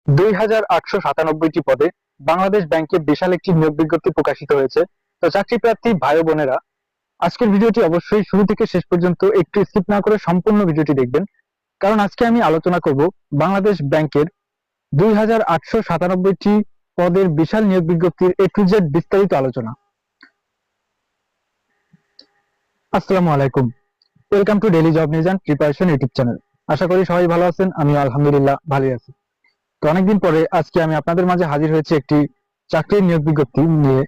2897টি পদে বাংলাদেশ ব্যাংকে বিশাল একটি নিয়োগ বিজ্ঞপ্তি প্রকাশিত হয়েছে। তো চাকরি প্রার্থী ভাই ও বোনেরা, আজকের ভিডিওটি অবশ্যই শুরু থেকে শেষ পর্যন্ত একটু স্কিপ না করে সম্পূর্ণ ভিডিওটি দেখবেন, কারণ আজকে আমি আলোচনা করব বাংলাদেশ ব্যাংকের 2897টি পদের বিশাল নিয়োগ বিজ্ঞপ্তির A to Z বিস্তারিত আলোচনা। আসসালামু আলাইকুম, welcome to daily job news and preparation YouTube channel. আশা করি সবাই ভালো আছেন, আমি আলহামদুলিল্লাহ ভালোই আছি। তো অনেকদিন পরে আজকে আমি আপনাদের মাঝে হাজির হয়েছি একটি চাকরির নিয়োগ বিজ্ঞপ্তি নিয়ে।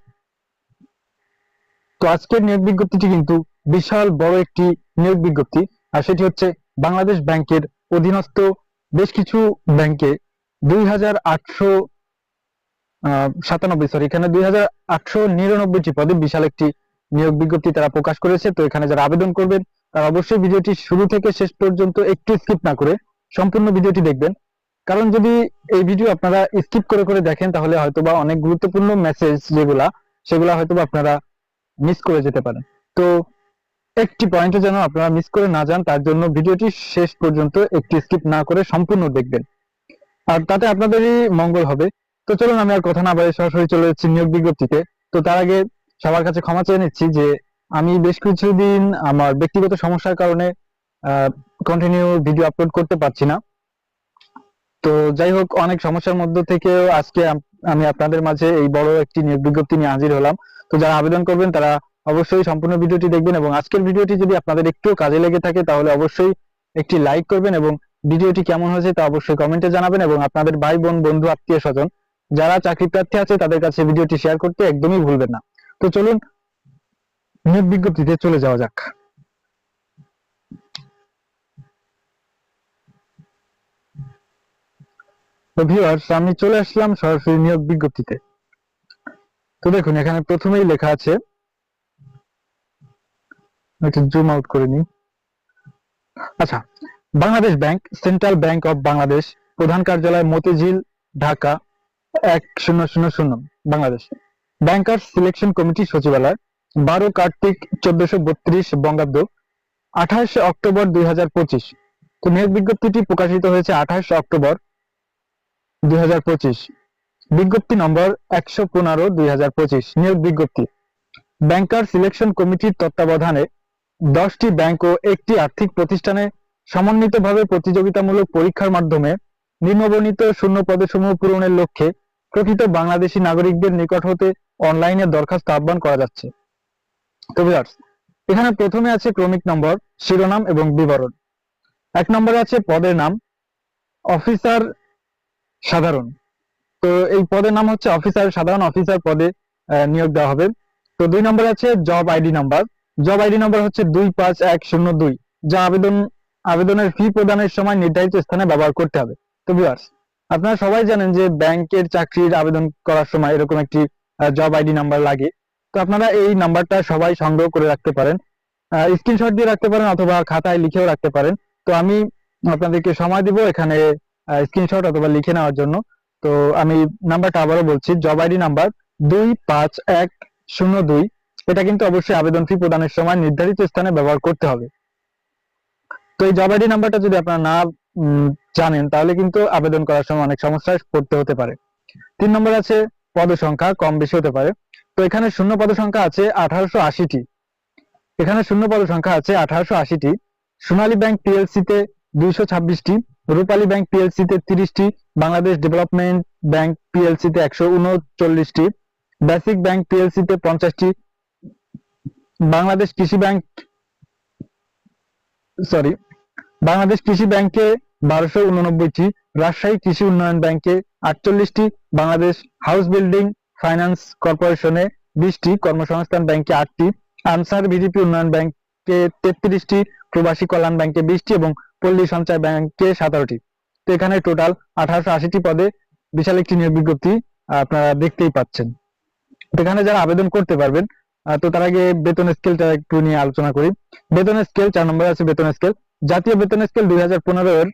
তো আজকের নিয়োগ বিজ্ঞপ্তিটি কিন্তু বিশাল বড় একটি নিয়োগ বিজ্ঞপ্তি, আর সেটি হচ্ছে বাংলাদেশ ব্যাংকের অধীনস্থ বেশ কিছু ব্যাংকে 2897টি পদে বিশাল একটি নিয়োগ বিজ্ঞপ্তি তারা প্রকাশ করেছে। তো এখানে যারা আবেদন করবেন তারা অবশ্যই ভিডিওটি শুরু থেকে শেষ পর্যন্ত একটু স্কিপ না করে সম্পূর্ণ ভিডিওটি দেখবেন, কারণ যদি এই ভিডিও আপনারা স্কিপ করে করে দেখেন তাহলে হয়তোবা অনেক গুরুত্বপূর্ণ মেসেজ সেগুলা হয়তোবা আপনারা মিস করে যেতে পারেন। তো একটি পয়েন্টও যেন আপনারা মিস করে না যান, তার জন্য ভিডিওটি শেষ পর্যন্ত একটু স্কিপ না করে সম্পূর্ণ দেখবেন, আর তাতে আপনাদেরই মঙ্গল হবে। তো চলুন আমি আর কথা না বাড়িয়ে সরাসরি চলে যাচ্ছি নিয়োগ বিজ্ঞপ্তিতে। তো তার আগে সবার কাছে ক্ষমা চেয়ে নিচ্ছি যে আমি বেশ কিছুদিন আমার ব্যক্তিগত সমস্যার কারণে কন্টিনিউ ভিডিও আপলোড করতে পারছি না। তো যাই হোক, অনেক সমস্যার মধ্যে থেকেও আজকে আমি আপনাদের মাঝে এই বড় একটি নিয়োগ বিজ্ঞপ্তি নিয়ে হাজির হলাম। তো যারা আবেদন করবেন তারা অবশ্যই সম্পূর্ণ ভিডিওটি দেখবেন, এবং আজকের ভিডিওটি যদি আপনাদের একটু কাজে লেগে থাকে তাহলে অবশ্যই একটি লাইক করবেন, এবং ভিডিওটি কেমন হয়েছে তা অবশ্যই কমেন্টে জানাবেন, এবং আপনাদের ভাই বোন বন্ধু আত্মীয় স্বজন যারা চাকরি প্রার্থী আছে তাদের কাছে ভিডিওটি শেয়ার করতে একদমই ভুলবেন না। তো চলুন নিয়োগ বিজ্ঞপ্তিতে চলে যাওয়া যাক। তো ভিউয়ার্স, আমি চলে আসলাম সরাসরি নিয়োগ বিজ্ঞপ্তিতে। তো দেখুন, এখানে প্রথমেই লেখা আছে, একটু জুম আউট করে নিই। আচ্ছা, Bangladesh bank, central bank of Bangladesh, প্রধান কার্যালয় Motijheel, Dhaka 1000 Bangladesh. Bankers selection committee সচিবালয়, 12 কার্তিক 1432 বঙ্গাব্দ, 28 অক্টোবর 2025। তো নিয়োগ বিজ্ঞপ্তিটি প্রকাশিত হয়েছে 28 অক্টোবর 2025। বিজ্ঞপ্তি নম্বর 115/2025। নিয়োগ বিজ্ঞপ্তি, ব্যাংকার সিলেকশন কমিটির তত্ত্বাবধানে 10টি ব্যাংক ও একটি আর্থিক প্রতিষ্ঠানে সমন্বিতভাবে প্রতিযোগিতামূলক পরীক্ষার মাধ্যমে নিম্নবর্ণিত শূন্য পদসমূহ পূরণের লক্ষ্যে প্রকৃত বাংলাদেশী নাগরিকদের নিকট হতে অনলাইনে দরখাস্ত আহ্বান করা যাচ্ছে। তো ভিউয়ার্স, এখানে প্রথমে আছে ক্রমিক নম্বর, শিরোনাম এবং বিবরণ। 1 নম্বরে আছে পদের নাম অফিসার সাধারণ। তো এই পদের নাম হচ্ছে অফিসার সাধারণ, অফিসার পদে নিয়োগ দেওয়া হবে। তো 2 নম্বরে আছে job ID number. Job ID number হচ্ছে 25102, যা আবেদনের ফি প্রদানের সময় নির্ধারিত স্থানে ব্যবহার করতে হবে। তো ভিউয়ার্স, আপনারা সবাই জানেন যে ব্যাংকের চাকরির আবেদন করার সময় এরকম একটি জব আইডি নাম্বার লাগে। তো আপনারা এই নাম্বারটা সবাই সংগ্রহ করে রাখতে পারেন, স্ক্রিনশট দিয়ে রাখতে পারেন অথবা খাতায় লিখেও রাখতে পারেন। তো আমি আপনাদেরকে সময় দিব এখানে স্ক্রিনশট অথবা লিখে নেওয়ার জন্য। তো আমি নাম্বারটা আবারও বলছি, জব আইডি নাম্বার 25102। এটা কিন্তু অবশ্যই আবেদন ফি প্রদানের সময় নির্ধারিত স্থানে ব্যবহার করতে হবে। তো এই জব আইডি নাম্বারটা যদি আপনারা না জানেন তাহলে কিন্তু আবেদন করার সময় অনেক সমস্যায় পড়তে হতে পারে। 3 নম্বর আছে পদ সংখ্যা, কম বেশি হতে পারে। তো এখানে শূন্য পদ সংখ্যা আছে 1880টি। এখানে শূন্য পদ সংখ্যা আছে 1880টি। সোনালী ব্যাংক পিএলসি তে 226টি, রূপালী ব্যাংক পিএলসি তে 30টি, বাংলাদেশ ডেভেলপমেন্ট ব্যাংক পিএলসি তে 139টি, বেসিক ব্যাংক পিএলসি তে 50টি, বাংলাদেশ কৃষি ব্যাংকে 1289টি, রাজশাহী কৃষি উন্নয়ন ব্যাংকে 48টি, বাংলাদেশ হাউস বিল্ডিং ফাইন্যান্স কর্পোরেশনে 20টি, কর্মসংস্থান ব্যাংকে 8টি, আনসার ভিডিপি উন্নয়ন ব্যাংকে 33টি, প্রবাসী কল্যাণ ব্যাংকে 20টি এবং পল্লী সঞ্চয় ব্যাংকে 17টি। তো এখানে টোটাল 1880টি পদে বিশাল একটি নিয়োগ বিজ্ঞপ্তি আপনারা দেখতেই পাচ্ছেন। এখানে যারা আবেদন করতে পারবেন, তো তার আগে বেতন স্কেলটা একটু নিয়ে আলোচনা করি। বেতন স্কেল 4 নম্বরে আছে বেতন স্কেল। জাতীয় বেতন স্কেল 2015 এর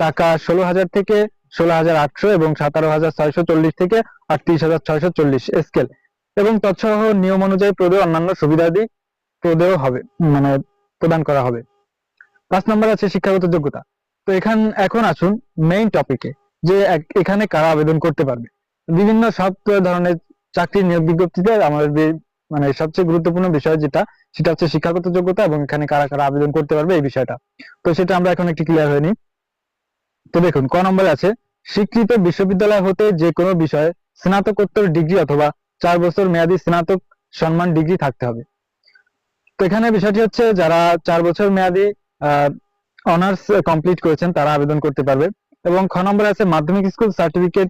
টাকা 16,000 থেকে 16,800 এবং 17,640 থেকে 38,640 স্কেল, এবং তৎসহ নিয়ম অনুযায়ী প্রদেয় অন্যান্য সুবিধাদি প্রদান করা হবে। 5 নম্বর আছে শিক্ষাগত যোগ্যতা। তো এখন আসুন মেইন টপিকে। যে এখানে কারা আবেদন করতে পারবে। বিভিন্ন সব ধরনের চাকরির নিয়োগ বিজ্ঞপ্তিতে আমাদের মানে সবচেয়ে গুরুত্বপূর্ণ বিষয় সেটা হচ্ছে শিক্ষাগত যোগ্যতা এবং এখানে কারা কারা আবেদন করতে পারবে এই বিষয়টা। তো সেটা আমরা এখন একটু ক্লিয়ার হয়নি। তো দেখুন ক নম্বরে আছে স্বীকৃত বিশ্ববিদ্যালয় হতে যে কোনো বিষয়ে স্নাতকোত্তর ডিগ্রি অথবা 4 বছর মেয়াদী স্নাতক সম্মান ডিগ্রি থাকতে হবে। তো এখানে বিষয়টি হচ্ছে যারা 4 বছর মেয়াদী অনার্স কমপ্লিট করেছেন তারা আবেদন করতে পারবে। এবং খ নম্বরে আছে মাধ্যমিক স্কুল সার্টিফিকেট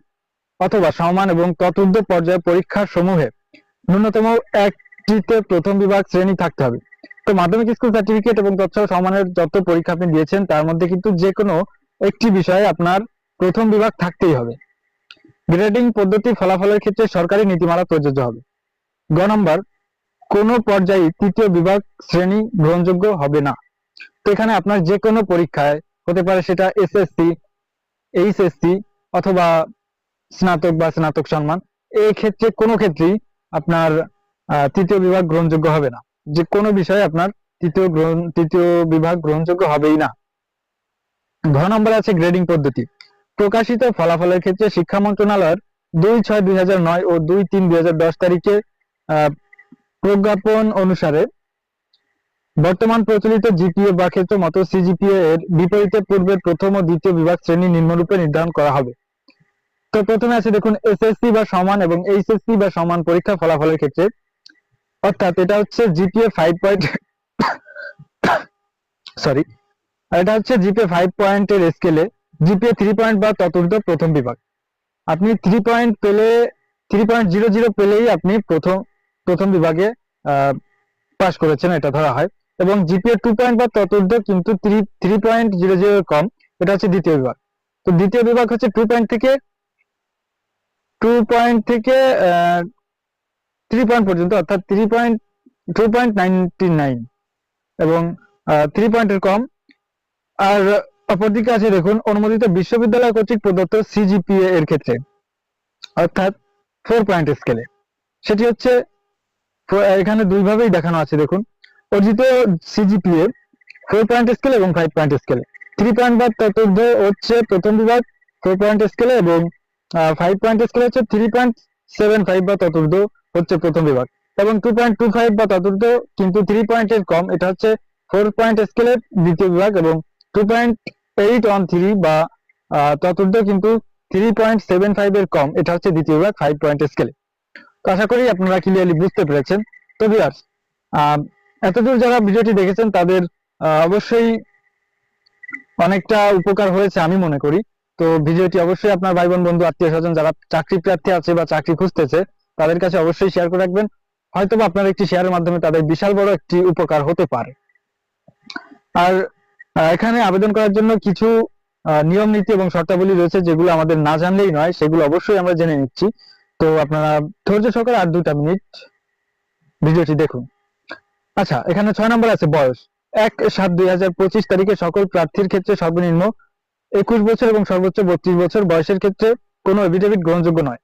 অথবা সমান এবং ততোর্ধ্ব পর্যায়ে পরীক্ষার সমূহে ন্যূনতম একটিতে প্রথম বিভাগ শ্রেণী থাকতে হবে। তো মাধ্যমিক স্কুল সার্টিফিকেট এবং তৎসহ সমানের যত পরীক্ষা আপনি দিয়েছেন তার মধ্যে কিন্তু যে কোনো একটি বিষয়ে আপনার প্রথম বিভাগ থাকতেই হবে। গ্রেডিং পদ্ধতি ফলাফলের ক্ষেত্রে সরকারি নীতিমালা প্রযোজ্য হবে। গ নম্বর কোন পর্যায়ে তৃতীয় বিভাগ শ্রেণী গ্রহণযোগ্য হবে না। তো এখানে আপনার যে কোনো পরীক্ষায় হতে পারে সেটা এসএসসি, এইচএসসি অথবা স্নাতক বা স্নাতক সম্মান, এই ক্ষেত্রে কোনো ক্ষেত্রেই আপনার তৃতীয় বিভাগ গ্রহণযোগ্য হবে না। যে কোনো বিষয়ে আপনার তৃতীয় বিভাগ গ্রহণযোগ্য হবেই না। ঘ নম্বরে আছে গ্রেডিং পদ্ধতি। প্রকাশিত ফলাফলের ক্ষেত্রে শিক্ষা মন্ত্রণালয়ের 2/6/2009 ও 2/3/2010 তারিখে প্রজ্ঞাপন অনুসারে বর্তমান প্রচলিত জিপিএ বা ক্ষেত্র মতো সিজিপিএ এর বিপরীতে পূর্বের প্রথম ও দ্বিতীয় বিভাগ শ্রেণী নিম্নরূপে নির্ধারণ করা হবে। তো প্রথমে আছে দেখুন এসএসসি বা সমান এবং এইচএসসি বা সমান পরীক্ষা ফলাফলের ক্ষেত্রে, অর্থাৎ এটা হচ্ছে জিপিএ 5 সরি এটা হচ্ছে জিপিএ 5 পয়েন্টের স্কেলে জিপিএ 3 পয়েন্ট বা ততোর্ধ্ব প্রথম বিভাগ। আপনি 3 পয়েন্ট পেলে 3.00 পেলেই আপনি প্রথম বিভাগে পাস করেছেন এটা ধরা হয়। এবং জিপিএ 2 পয়েন্ট বা ততোর্ধ্ব কিন্তু 3.00 কম, এটা হচ্ছে দ্বিতীয় বিভাগ। তো দ্বিতীয় বিভাগ হচ্ছে 2 পয়েন্ট থেকে 3 পয়েন্ট পর্যন্ত, অর্থাৎ 2.99 এবং 3 পয়েন্টের কম। আর অপরদিকে আছে দেখুন অনুমোদিত বিশ্ববিদ্যালয় কর্তৃক প্রদত্ত সিজিপিএ এর ক্ষেত্রে, অর্থাৎ 4 পয়েন্ট স্কেলে, সেটি হচ্ছে এখানে দুইভাবেই দেখানো আছে। দেখুন অর্জিত সিজিপিএ 4 পয়েন্ট স্কেল এবং 5 পয়েন্ট স্কেলে। 3 পয়েন্ট বা ততোর্ধ্ব হচ্ছে প্রথম বিভাগ 4 পয়েন্ট স্কেলে এবং 5 পয়েন্ট স্কেলে হচ্ছে 3.75 বা ততোর্ধ্ব হচ্ছে প্রথম বিভাগ, এবং 2.25 বা ততোর্ধ্ব কিন্তু 3 পয়েন্টের কম, এটা হচ্ছে 4 পয়েন্ট স্কেলের দ্বিতীয় বিভাগ, এবং 2.813 বা ততোর্ধ্ব কিন্তু 3.75 এর কম, এটা হচ্ছে দ্বিতীয় বিভাগ 5 পয়েন্ট স্কেলে। তো আশা করি আপনারা ক্লিয়ারলি বুঝতে পেরেছেন। তো ভিউয়ার্স, এতদূর যারা ভিডিওটি দেখেছেন তাদের অবশ্যই অনেকটা উপকার হয়েছে আমি মনে করি। তো ভিডিওটি অবশ্যই আপনার ভাই বোন বন্ধু আত্মীয় স্বজন যারা চাকরি প্রার্থী আছে বা চাকরি খুঁজতেছে তাদের কাছে অবশ্যই শেয়ার করে রাখবেন। হয়তোবা আপনার একটি শেয়ারের মাধ্যমে তাদের বিশাল বড় একটি উপকার হতে পারে। আর এখানে আবেদন করার জন্য কিছু নিয়ম নীতি এবং শর্তাবলী রয়েছে যেগুলো আমাদের না জানলেই নয়, সেগুলো অবশ্যই আমরা জেনে নিচ্ছি। তো আপনারা ধৈর্য সহকারে আর 2টা মিনিট ভিডিওটি দেখুন। আচ্ছা, এখানে 6 নম্বর আছে বয়স। 1/7/2025 তারিখে সকল প্রার্থীর ক্ষেত্রে সর্বনিম্ন 21 বছর এবং সর্বোচ্চ 32 বছর বয়সের ক্ষেত্রে কোনো এফিডেভিট গ্রহণযোগ্য নয়।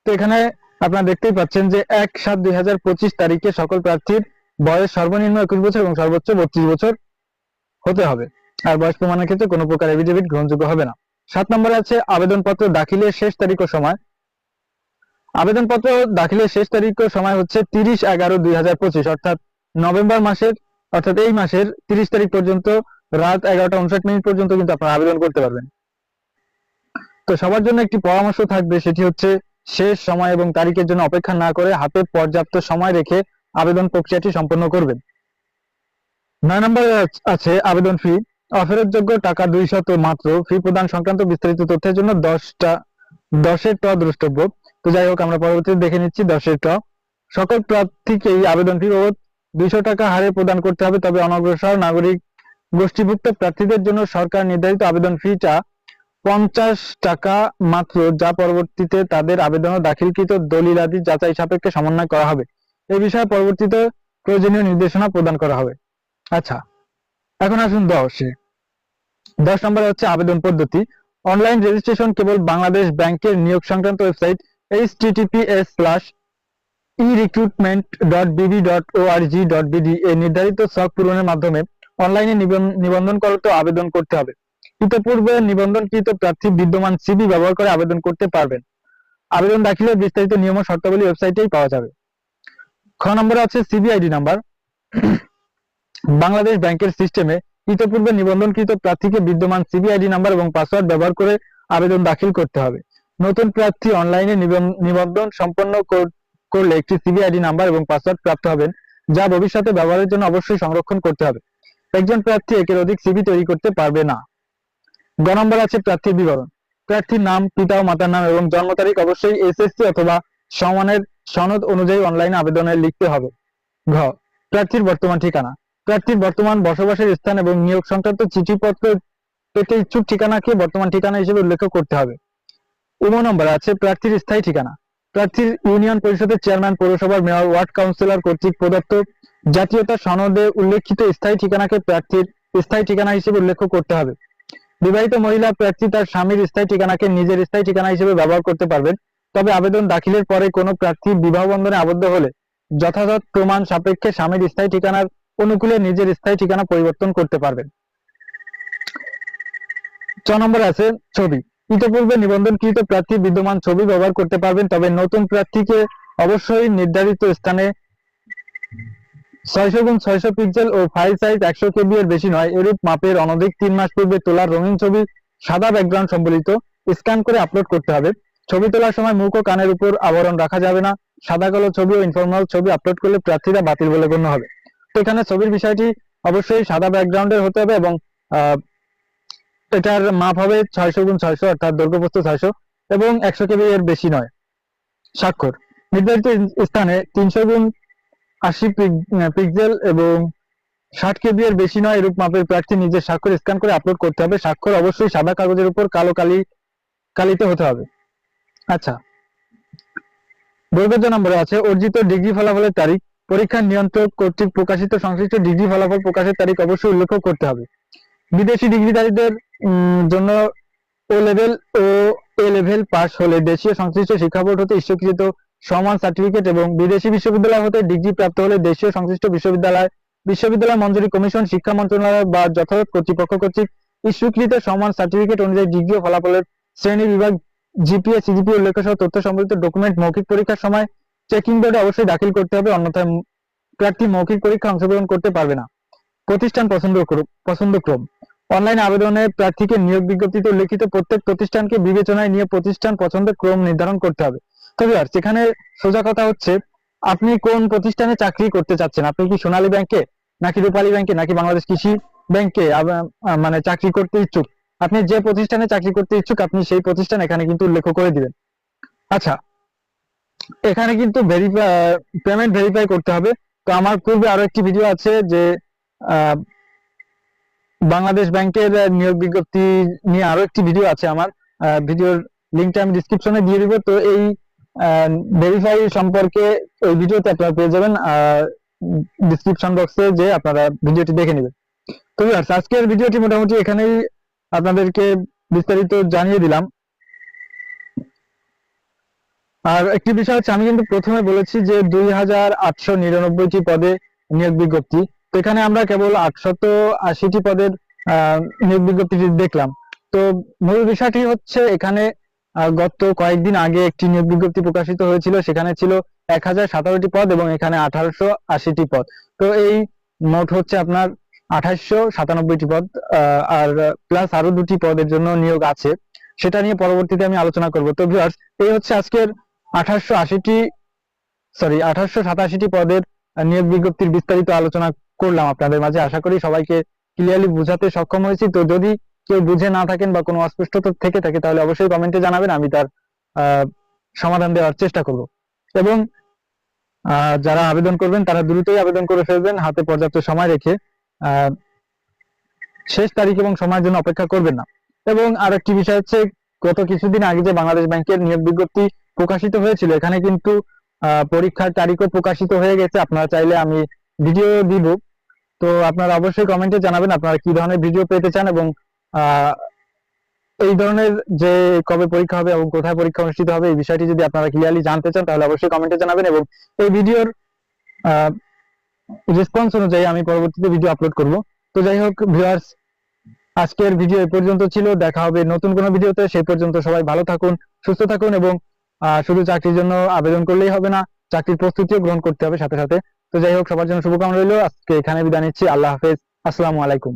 তো এখানে আপনারা দেখতেই পাচ্ছেন যে 1/7/2025 তারিখে সকল প্রার্থীর বয়স সর্বনিম্ন 21 বছর এবং সর্বোচ্চ 32 বছর হতে হবে। আর বয়স প্রমাণের ক্ষেত্রে কোনো প্রকার এফিডেভিট গ্রহণযোগ্য হবে না। 7 নম্বরে আছে আবেদনপত্র দাখিলের শেষ তারিখ ও সময়। আবেদনপত্র দাখিলের শেষ তারিখ ও সময় হচ্ছে 30/11/2025, অর্থাৎ নভেম্বর মাসের, অর্থাৎ এই মাসের 30 তারিখ পর্যন্ত রাত 11:59 পর্যন্ত কিন্তু আপনারা আবেদন করতে পারবেন। তো সবার জন্য একটি পরামর্শ থাকবে, সেটি হচ্ছে শেষ সময় এবং তারিখের জন্য অপেক্ষা না করে হাতে পর্যাপ্ত সময় রেখে আবেদন প্রক্রিয়াটি সম্পন্ন করবেন। 9 নম্বরে আছে আবেদন ফি। অফেরতযোগ্য টাকা 200 মাত্র। ফি প্রদান সংক্রান্ত বিস্তারিত তথ্যের জন্য 10-এর ট দ্রষ্টব্য। তো যাই হোক, আমরা পরবর্তীতে দেখে নিচ্ছি 10-এর ট। সকল প্রার্থীকেই আবেদন ফি বাবদ 200 টাকা হারে প্রদান করতে হবে, তবে অনগ্রসর নাগরিক গোষ্ঠীভুক্ত প্রার্থীদের জন্য সরকার নির্ধারিত আবেদন ফিটা 50 টাকা মাত্র, যা পরবর্তীতে তাদের আবেদন ও দাখিলকৃত দলিলাদি যাচাই সাপেক্ষে সমন্বয় করা হবে। এই বিষয়ে পরবর্তীতে প্রয়োজনীয় নির্দেশনা প্রদান করা হবে। আচ্ছা, এখন আসুন 10 নম্বরে হচ্ছে আবেদন পদ্ধতি। অনলাইন রেজিস্ট্রেশন কেবল বাংলাদেশ ব্যাংকের নিয়োগ সংক্রান্ত ওয়েবসাইট https://erecruitment.bb.org.bd এ নির্ধারিত ছক পূরণের মাধ্যমে অনলাইনে নিবন্ধন করতে আবেদন করতে হবে। ইতপূর্বে নিবন্ধনকৃত প্রার্থী বিদ্যমান সিভি ব্যবহার করে আবেদন করতে পারবেন। আবেদন দাখিলের বিস্তারিত নিয়ম ও শর্তাবলী ওয়েবসাইটেই পাওয়া যাবে। খ নম্বরে আছে সিবিআইডি নাম্বার। বাংলাদেশ ব্যাংকের সিস্টেমে ইতপূর্বে নিবন্ধনকৃত প্রার্থীকে বিদ্যমান সিবিআইডি নাম্বার এবং পাসওয়ার্ড ব্যবহার করে আবেদন দাখিল করতে হবে। নতুন প্রার্থী অনলাইনে নিবন্ধন সম্পন্ন করলে একটি সিবিআইডি নাম্বার এবং পাসওয়ার্ড প্রাপ্ত হবেন, যা ভবিষ্যতে ব্যবহারের জন্য অবশ্যই সংরক্ষণ করতে হবে। একজন প্রার্থী একের অধিক সিভি তৈরি করতে পারবে না। গ নম্বর আছে প্রার্থীর বিবরণ। প্রার্থীর নাম, পিতা ও মাতার নাম এবং জন্ম তারিখ অবশ্যই এসএসসি অথবা সমমানের সনদ অনুযায়ী অনলাইনে আবেদনে লিখতে হবে। ঘ প্রার্থীর বর্তমান ঠিকানা। প্রার্থীর বর্তমান বসবাসের স্থান এবং নিয়োগ সংক্রান্ত চিঠিপত্র পেতে ইচ্ছুক ঠিকানাকে বর্তমান ঠিকানা হিসেবে উল্লেখ করতে হবে। উম নম্বর আছে প্রার্থীর স্থায়ী ঠিকানা। প্রার্থীর ইউনিয়ন পরিষদের চেয়ারম্যান, পৌরসভার মেয়র, ওয়ার্ড কাউন্সিলর কর্তৃক প্রদত্ত জাতীয়তা সনদে উল্লেখিত স্থায়ী ঠিকানাকে প্রার্থীর স্থায়ী ঠিকানা হিসেবে উল্লেখ করতে হবে। বিবাহিত মহিলা প্রার্থী তার স্বামীর স্থায়ী ঠিকানাকে নিজের স্থায়ী ঠিকানা হিসেবে ব্যবহার করতে পারবেন, তবে আবেদন দাখিলের পরে কোনো প্রার্থী বিবাহ বন্ধনে আবদ্ধ হলে যথাযথ প্রমাণ সাপেক্ষে স্বামীর স্থায়ী ঠিকানার অনুকূলে নিজের স্থায়ী ঠিকানা পরিবর্তন করতে পারবেন। চ নম্বর আছে ছবি। ইতপূর্বে নিবন্ধনকৃত প্রার্থী বিদ্যমান ছবি ব্যবহার করতে পারবেন, তবে নতুন প্রার্থীকে অবশ্যই নির্ধারিত স্থানে 600x600 পিক্সেল ও ফাইল সাইজ 100 KB এর বেশি নয় এরূপ মাপের অনধিক 3 মাস পূর্বে তোলা রঙিন ছবি সাদা ব্যাকগ্রাউন্ড সম্বলিত স্ক্যান করে আপলোড করতে হবে। ছবি তোলার সময় মুখ ও কানের উপর আবরণ রাখা যাবে না। সাদা কালো ছবি ও ইনফরমাল ছবি আপলোড করলে প্রার্থীরা বাতিল বলে গণ্য হবে। তো এখানে ছবির বিষয়টি অবশ্যই সাদা ব্যাকগ্রাউন্ডের হতে হবে এবং এটার মাপ হবে 600x600 অর্থাৎ দৈর্ঘ্য প্রস্থ 600 এবং 100 KB এর বেশি নয়। স্বাক্ষর। নির্ধারিত স্থানে 300x80 পিক্সেল এবং 60 KB এর বেশি নয় এরূপ মাপের প্রার্থী নিজের স্বাক্ষর স্ক্যান করে আপলোড করতে হবে। স্বাক্ষর অবশ্যই সাদা কাগজের উপর কালো কালিতে হতে হবে। আচ্ছা, বৈধতা নম্বরে আছে অর্জিত ডিগ্রি ফলাফলের তারিখ। পরীক্ষার নিয়ন্ত্রক কর্তৃক প্রকাশিত সংশ্লিষ্ট ডিগ্রি ফলাফল প্রকাশের তারিখ অবশ্যই উল্লেখ করতে হবে। বিদেশি ডিগ্রিধারীদের জন্য ও লেভেল ও এ লেভেল পাস হলে দেশীয় সংশ্লিষ্ট শিক্ষা বোর্ড হতে ইস্যুকৃত সমান সার্টিফিকেট এবং বিদেশি বিশ্ববিদ্যালয় হতে ডিগ্রি প্রাপ্ত হলে দেশীয় সংশ্লিষ্ট বিশ্ববিদ্যালয় মঞ্জুরি কমিশন, শিক্ষা মন্ত্রণালয় বা যথাযথ কর্তৃপক্ষ কর্তৃক ইস্যুকৃত সমান সার্টিফিকেট অনুযায়ী ডিগ্রি ও ফলাফলের শ্রেণী, বিভাগ, জিপিএ, সিজিপিএ উল্লেখ সহ তথ্য সম্বলিত ডকুমেন্ট মৌখিক পরীক্ষার সময় চেকিং বোর্ডে অবশ্যই দাখিল করতে হবে, অন্যথায় প্রার্থী মৌখিক পরীক্ষায় অংশগ্রহণ করতে পারবে না। প্রতিষ্ঠান পছন্দক্রম। অনলাইন আবেদনে প্রার্থীকে নিয়োগ বিজ্ঞপ্তিতে উল্লেখিত প্রত্যেক প্রতিষ্ঠানকে বিবেচনায় নিয়ে প্রতিষ্ঠান পছন্দের ক্রম নির্ধারণ করতে হবে। তো ভিউয়ার্স, এখানে সোজা কথা হচ্ছে আপনি কোন প্রতিষ্ঠানে চাকরি করতে চাচ্ছেন। আপনি কি সোনালী ব্যাংকে, নাকি রূপালী ব্যাংকে, নাকি বাংলাদেশ কৃষি ব্যাংকে মানে চাকরি করতে ইচ্ছুক? আপনি যে প্রতিষ্ঠানে চাকরি করতে ইচ্ছুক আপনি সেই প্রতিষ্ঠান এখানে কিন্তু উল্লেখ করে দিবেন। আচ্ছা, এখানে কিন্তু পেমেন্ট ভেরিফাই করতে হবে। তো আমার পূর্বে আরো একটি ভিডিও আছে যে বাংলাদেশ ব্যাংকের নিয়োগ বিজ্ঞপ্তি নিয়ে আরো একটি ভিডিও আছে আমার, ভিডিওর লিংকটা আমি ডেসক্রিপশনে দিয়ে দিব। তো এই ভেরিফাই সম্পর্কে ওই ভিডিওতে আপনারা পেয়ে যাবেন, ডেসক্রিপশন বক্সে যে আপনারা ভিডিওটি দেখে নেবেন। তো আজকের ভিডিওটি মোটামুটি এখানেই আপনাদেরকে বিস্তারিত জানিয়ে দিলাম। আর একটি বিষয় হচ্ছে, আমি কিন্তু প্রথমে বলেছি যে 2899টি পদে নিয়োগ বিজ্ঞপ্তি। তো এখানে আমরা কেবল 880টি পদের নিয়োগ বিজ্ঞপ্তিটি দেখলাম। তো মূল বিষয়টি হচ্ছে এখানে গত কয়েকদিন আগে একটি নিয়োগ বিজ্ঞপ্তি প্রকাশিত হয়েছিল, সেখানে ছিল 1017টি পদ এবং এখানে 1880টি পদ। তো এই মোট হচ্ছে আপনার 2897টি পদ, আর প্লাস আরো দুটি পদের জন্য নিয়োগ আছে, সেটা নিয়ে পরবর্তীতে আমি আলোচনা করব। তো ভিউয়ার্স, এই হচ্ছে আজকের 1887টি পদের নিয়োগ বিজ্ঞপ্তির বিস্তারিত আলোচনা করলাম আপনাদের মাঝে। আশা করি সবাইকে ক্লিয়ারলি বুঝাতে সক্ষম হয়েছি। তো যদি কেউ বুঝে না থাকেন বা কোনো অস্পষ্টতা থেকে থাকে তাহলে অবশ্যই কমেন্টে জানাবেন, আমি তার সমাধান দেওয়ার চেষ্টা করব। এবং যারা আবেদন করবেন তারা দ্রুতই আবেদন করে ফেলবেন, হাতে পর্যাপ্ত সময় রেখে। শেষ তারিখ এবং সময়ের জন্য অপেক্ষা করবেন না। এবং আর একটি বিষয় হচ্ছে, গত কিছুদিন আগে যে বাংলাদেশ ব্যাংকের নিয়োগ বিজ্ঞপ্তি প্রকাশিত হয়েছিল, এখানে কিন্তু পরীক্ষার তারিখও প্রকাশিত হয়ে গেছে। আপনারা চাইলে আমি ভিডিও দিব, তো আপনারা অবশ্যই কমেন্টে জানাবেন আপনারা কি ধরনের ভিডিও পেতে চান এবং এই ধরনের যে কবে পরীক্ষা হবে এবং কোথায় পরীক্ষা অনুষ্ঠিত হবে এই বিষয়টি যদি আপনারা ক্লিয়ারলি জানতে চান তাহলে অবশ্যই কমেন্টে জানাবেন এবং এই ভিডিওর রেসপন্স অনুযায়ী আমি পরবর্তীতে ভিডিও আপলোড করব। তো যাই হোক ভিউয়ার্স, আজকের ভিডিও এই পর্যন্ত ছিল। দেখা হবে নতুন কোনো ভিডিওতে। সেই পর্যন্ত সবাই ভালো থাকুন, সুস্থ থাকুন এবং শুধু চাকরির জন্য আবেদন করলেই হবে না, চাকরির প্রস্তুতিও গ্রহণ করতে হবে সাথে সাথে। তো যাই হোক, সবার জন্য শুভকামনা রইলো। আজকে এখানে বিদায় নিচ্ছি। আল্লাহ হাফেজ। আসসালামু আলাইকুম।